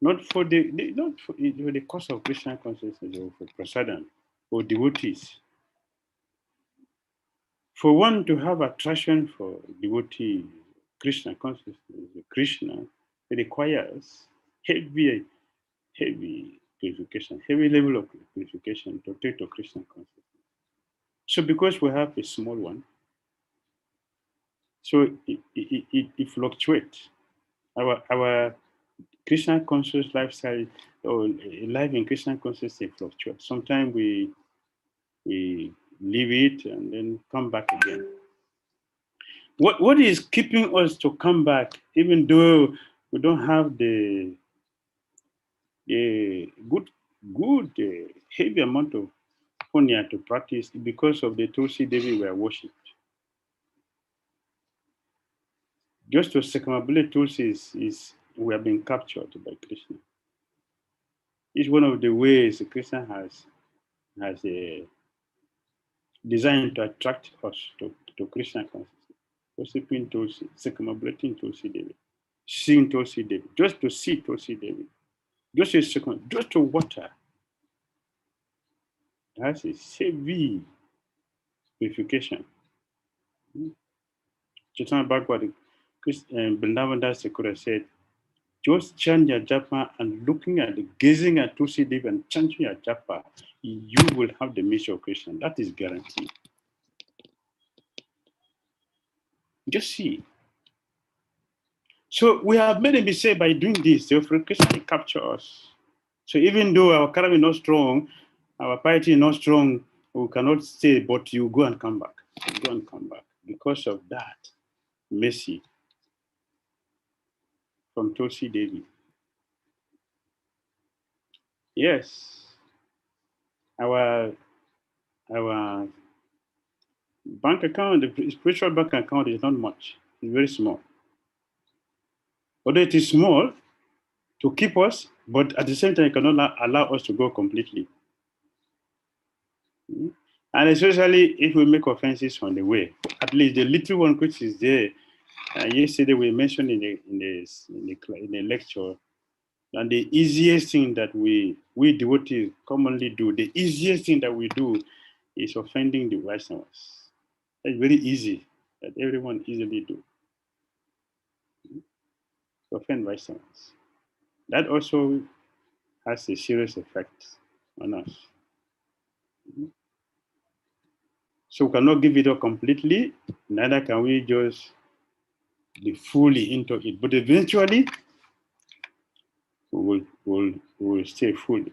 Not for the cause of Krishna consciousness or for prasadam or devotees. For one to have attraction for devotee Krishna consciousness, Krishna, it requires heavy purification, heavy level of purification to take to Krishna consciousness. So because we have a small one, so it fluctuates. Our Krishna conscious lifestyle or life in Krishna consciousness fluctuates. Sometimes we leave it and then come back again. What is keeping us to come back, even though we don't have the good heavy amount of punya to practice, because of the Tulsi Devi we are worshipped. Just to circumambulate Tulsi is we have been captured by Krishna. It's one of the ways Krishna has designed to attract us to Krishna consciousness. Worshipping Tulsi, circumambulating Tulsi Devi, seeing Tulsi Devi, just to see Tulsi Devi, just to water. That's a heavy purification. Chaitanya Bhagavad Vrindavan Das Thakura said, just chant your japa and gazing at Tulsi Devi and chanting your japa, you will have the mission of Krishna. That is guaranteed. Just see. So we have made a mistake by doing this. The Krishna capture us. So even though our karma is not strong, our piety is not strong, we cannot stay, but you go and come back. You go and come back. Because of that mercy from Tulsi Devi. Yes. Our bank account, the spiritual bank account is not much. It's very small. Although it is small to keep us, but at the same time, it cannot allow us to go completely. And especially if we make offenses on the way, at least the little one which is there. Yesterday we mentioned in the lecture, and the easiest thing that we devotees commonly do, the easiest thing that we do is offending the Vaishnavas. It's very easy that everyone easily do. Offend Vaishnavas. That also has a serious effect on us. So we cannot give it up completely, neither can we just be fully into it. But eventually, we will stay fully.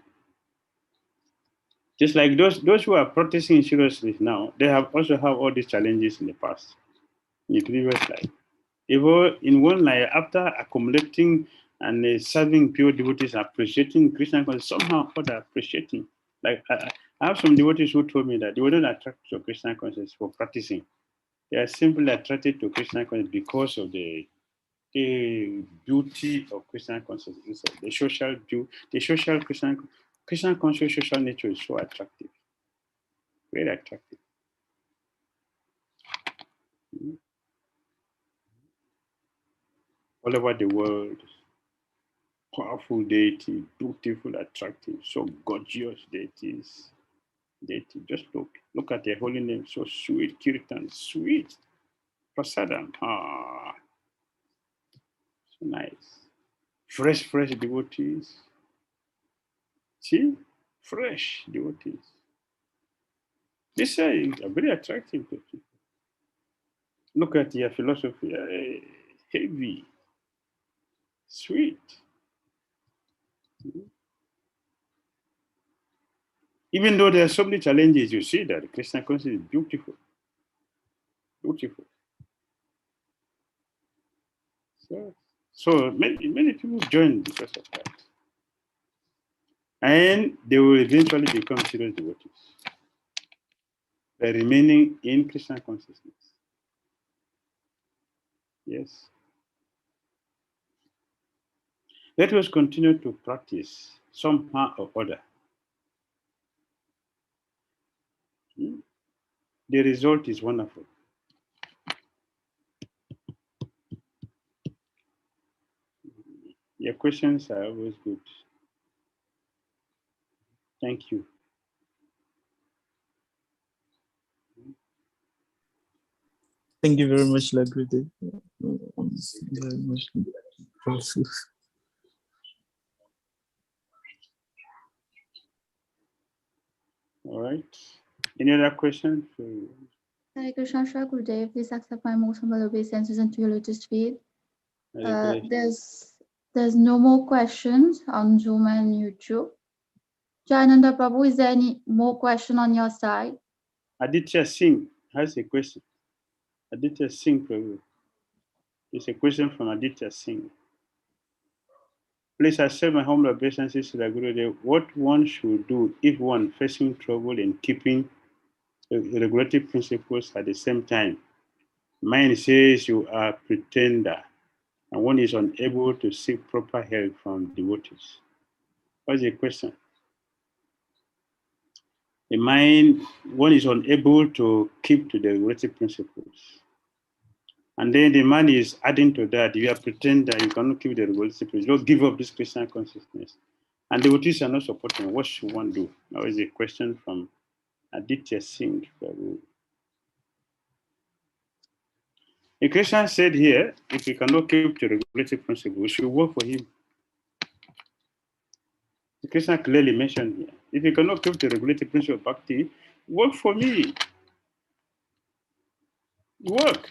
Just like those who are practicing seriously now, they have also have all these challenges in the past, in the previous life. Even in one life, after accumulating and serving pure devotees, appreciating Krishna consciousness, somehow they're appreciating. Like I have some devotees who told me that they were not attracted to Krishna consciousness for practicing. They are simply attracted to Krishna consciousness because of the beauty of Krishna consciousness, the social beauty, the social Krishna conscious social nature is so attractive, very attractive. All over the world, powerful deity, beautiful, attractive, so gorgeous deities. Just look at their holy name, so sweet, kirtan, sweet, prasadam, so nice. Fresh devotees. See, fresh devotees. These are very attractive to people. Look at their philosophy, heavy, sweet. Even though there are so many challenges, you see that Krishna consciousness is beautiful. Beautiful. So many people join because of that. And they will eventually become serious devotees by remaining in Krishna consciousness. Yes. Let us continue to practice somehow or other. The result is wonderful. Your questions are always good. Thank you. Thank you very much, Lagride. Very much. All right. Any other questions? Hare Krishna, Shri Gurudev, please accept my most humble obeisances into your lotus feet. There's no more questions on Zoom and YouTube. Jayananda Prabhu, is there any more question on your side? Aditya Singh has a question. Aditya Singh Prabhu. It's a question from Aditya Singh. Please accept my humble obeisances to the Gurudev. What one should do if one facing trouble in keeping regulative principles at the same time? Mind says you are a pretender and one is unable to seek proper help from devotees. What's the question? The mind, one is unable to keep to the regulative principles. And then the man is adding to that, you are pretender, you cannot keep the regulative principles. Don't give up this Krishna consciousness. And devotees are not supporting. What should one do? That is a question from Aditya Singh. The Krishna said here, if you cannot keep the regulative principles, we should work for him. The Krishna clearly mentioned here, if you cannot keep the regulative principle of bhakti, work for me. Work.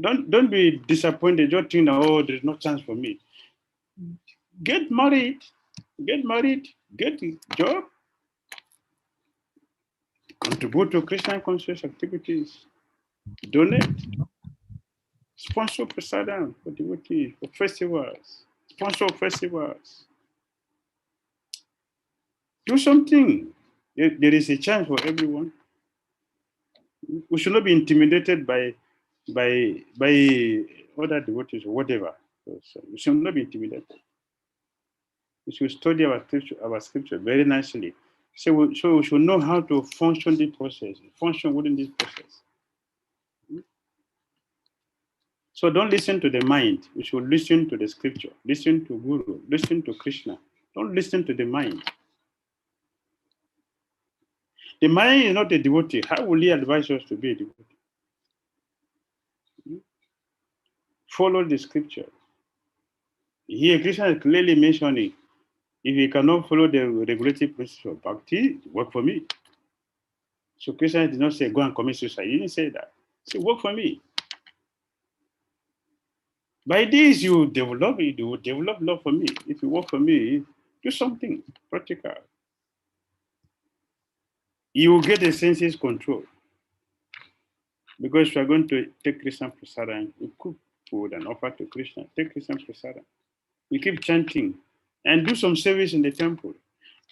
Don't be disappointed. Don't think, oh, there's no chance for me. Get married, get a job, contribute to Christian conscious activities, donate, sponsor prasadam for devotees, for festivals, sponsor festivals. Do something. There is a chance for everyone. We should not be intimidated by other devotees or whatever. So we should not be intimidated. We should study our scripture very nicely. So we should know how to function the process, function within this process. So don't listen to the mind. We should listen to the scripture, listen to Guru, listen to Krishna. Don't listen to the mind. The mind is not a devotee. How will he advise us to be a devotee? Follow the scripture. Here, Krishna is clearly mentioning, if you cannot follow the regulative principle of bhakti, work for me. So Krishna did not say, go and commit suicide. He didn't say that. He said, work for me. By this, you develop love for me. If you work for me, do something practical. You will get the senses control. Because we are going to take Krishna prasadam, we cook food and offer to Krishna. Take Krishna prasadam. We keep chanting and do some service in the temple.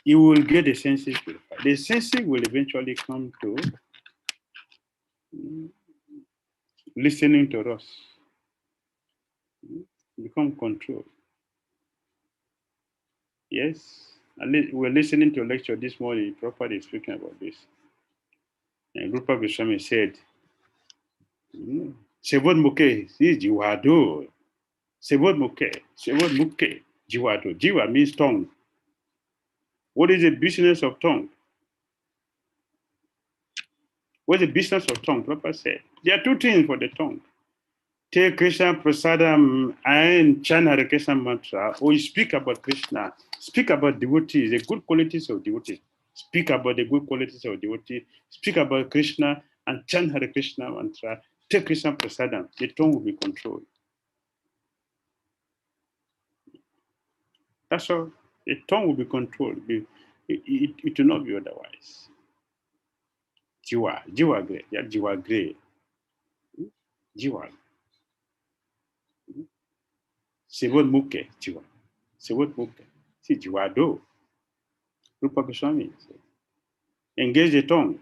You will get the senses purified. The senses will eventually come to listening to us. Become control. Yes. We're listening to a lecture this morning, Prabhupada is speaking about this. And Rupa Swami said, Sevod Mukhe is Jiwado. Sevod Mukhe, Jiwado. Jiwa means tongue. What is the business of tongue? What's the business of tongue? Prabhupada said, there are two things for the tongue. Take Krishna prasadam and chant Hare Krishna mantra, or you speak about Krishna, speak about devotees, the good qualities of devotees. Speak about the good qualities of devotees, speak about Krishna and chant Hare Krishna mantra, take Krishna prasadam, the tongue will be controlled. That's all. The tongue will be controlled. It will not be otherwise. Jiwa gre, yeah, jiwa gre. Jiwa. Sevod Mukhe, jiwa. Sevod Mukhe. See, jiwa do. Rupa Goswami. Engage the tongue.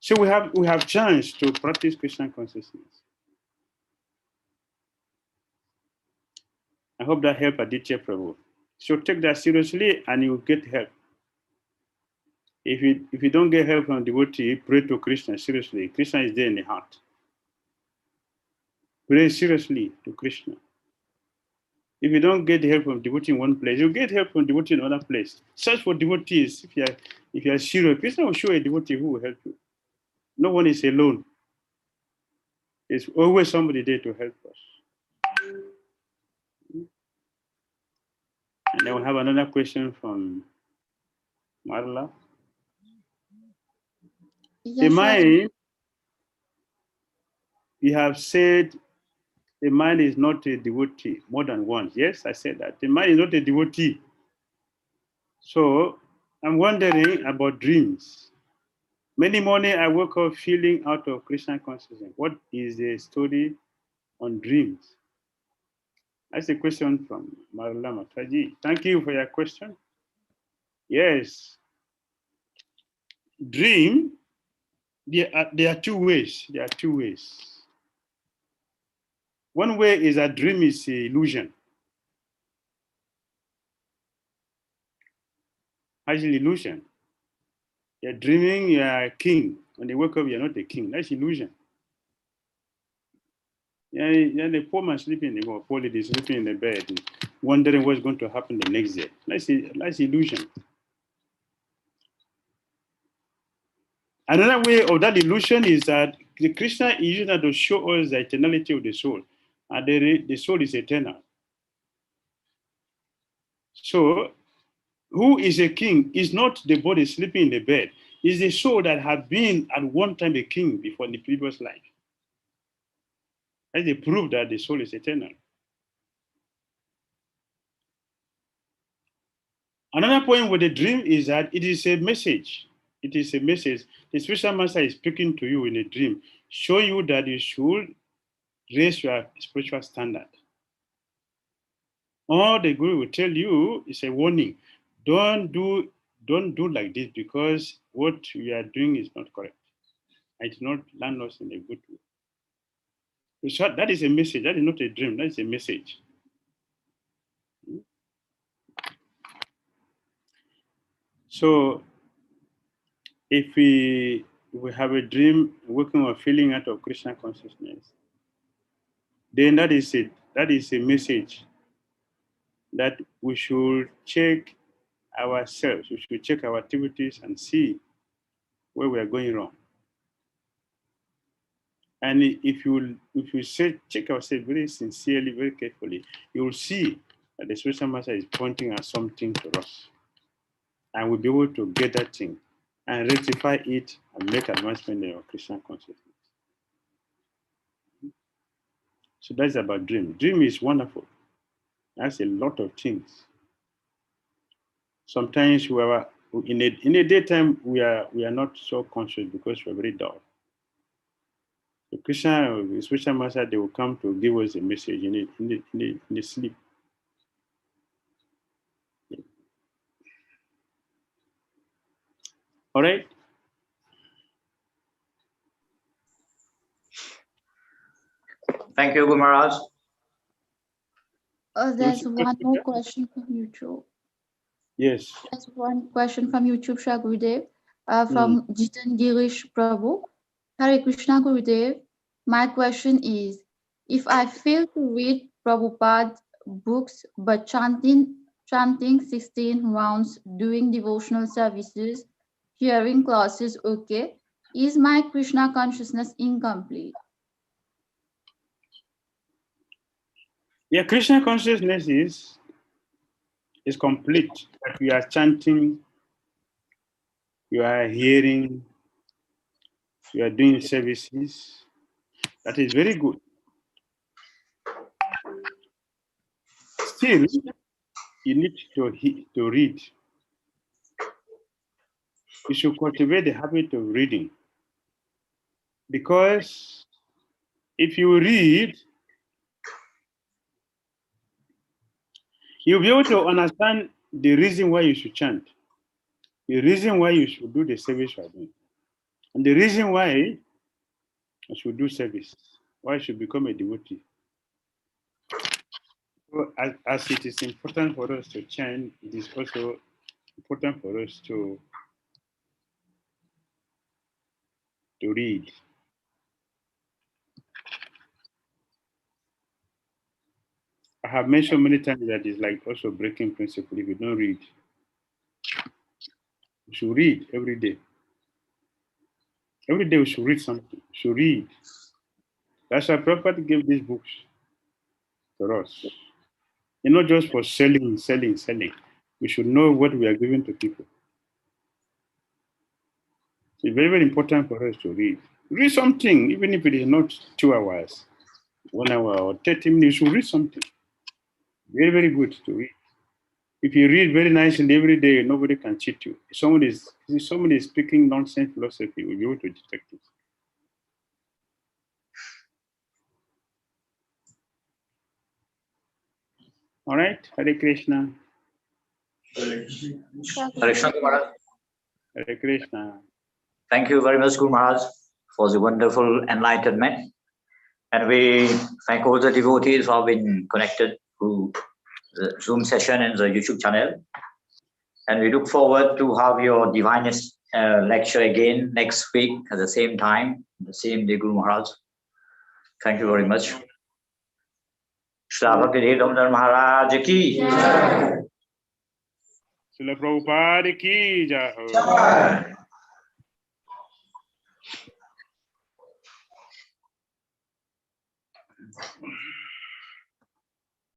So we have chance to practice Krishna consciousness. I hope that helped Aditya Prabhu. So take that seriously and you will get help. If you don't get help from devotee, pray to Krishna seriously. Krishna is there in the heart. Pray seriously to Krishna. If you don't get help from devotee in one place, you get help from devotee in another place. Search for devotees. If you are serious, Krishna will show a devotee who will help you. No one is alone. There's always somebody there to help us. And then we have another question from Marla. Yes, The mind, you have said the mind is not a devotee more than once. Yes, I said that. The mind is not a devotee. So I'm wondering about dreams. Many mornings I woke up feeling out of Krishna consciousness. What is the story on dreams? That's a question from Marla Mataji. Thank you for your question. Yes. Dream, there are two ways. There are two ways. One way is that dream is an illusion. That's an illusion. You're dreaming you're a king. When you wake up, you're not a king. That's illusion. Yeah, the poor man sleeping, the poor lady sleeping in the bed, wondering what's going to happen the next day. That's illusion. Another way of that illusion is that the Krishna is using that to show us the eternality of the soul. And the soul is eternal. So who is a king is not the body sleeping in the bed. It's the soul that had been at one time a king before in the previous life. That's the proof that the soul is eternal. Another point with the dream is that it is a message. It is a message. The spiritual master is speaking to you in a dream, show you that you should raise your spiritual standard. Or the guru will tell you, it's a warning. Don't do like this because what we are doing is not correct. It will not land us in a good way. So that is a message. That is not a dream. That is a message. So if we have a dream, working or feeling out of Krishna consciousness, then that is it. That is a message that we should check ourselves. We should check our activities and see where we are going wrong. And if you check ourselves very sincerely, very carefully, you will see that the spiritual master is pointing at something to us. And we'll be able to get that thing and rectify it and make advancement in our Krishna consciousness. So that's about dream. Dream is wonderful. That's a lot of things. Sometimes we are in the daytime we are not so conscious because we're very dull. The Krishna, the spiritual master, they will come to give us a message in the sleep. All right. Thank you, Guru Maharaj. There's one more question from YouTube. Yes. There's one question from YouTube, Shri Gurudev, from Jitan Girish Prabhu. Hare Krishna Gurudev. My question is, if I fail to read Prabhupada's books but chanting 16 rounds, doing devotional services, hearing classes, okay, is my Krishna consciousness incomplete? Yeah, Krishna consciousness is complete. That we are chanting, you are hearing, you are doing services. That is very good. Still, you need to read. You should cultivate the habit of reading. Because if you read, you'll be able to understand the reason why you should chant, the reason why you should do the service you are doing, and the reason why you should do service, why you should become a devotee. So as it is important for us to chant, it is also important for us to read. I have mentioned many times that it's like also breaking principle if you don't read. You should read every day. Every day we should read something. We should read. That's why Prabhupada gave these books to us. It's not just for selling. We should know what we are giving to people. It's very, very important for us to read. Read something, even if it is not 2 hours, 1 hour or 30 minutes, you should read something. Very, very good to read. If you read very nicely every day, nobody can cheat you. If somebody is speaking nonsense philosophy, you'll be able to detect it. All right, Hare Krishna. Hare Krishna, Guru Maharaj. Hare Krishna. Thank you very much, Guru Maharaj, for the wonderful enlightenment. And we thank all the devotees who have been connected to the Zoom session and the YouTube channel. And we look forward to have your divinest lecture again next week at the same time, the same day, Guru Maharaj. Thank you very much. Shri Bhakti Dhira Damodara Maharaj ki. Srila Prabhupada ki jai.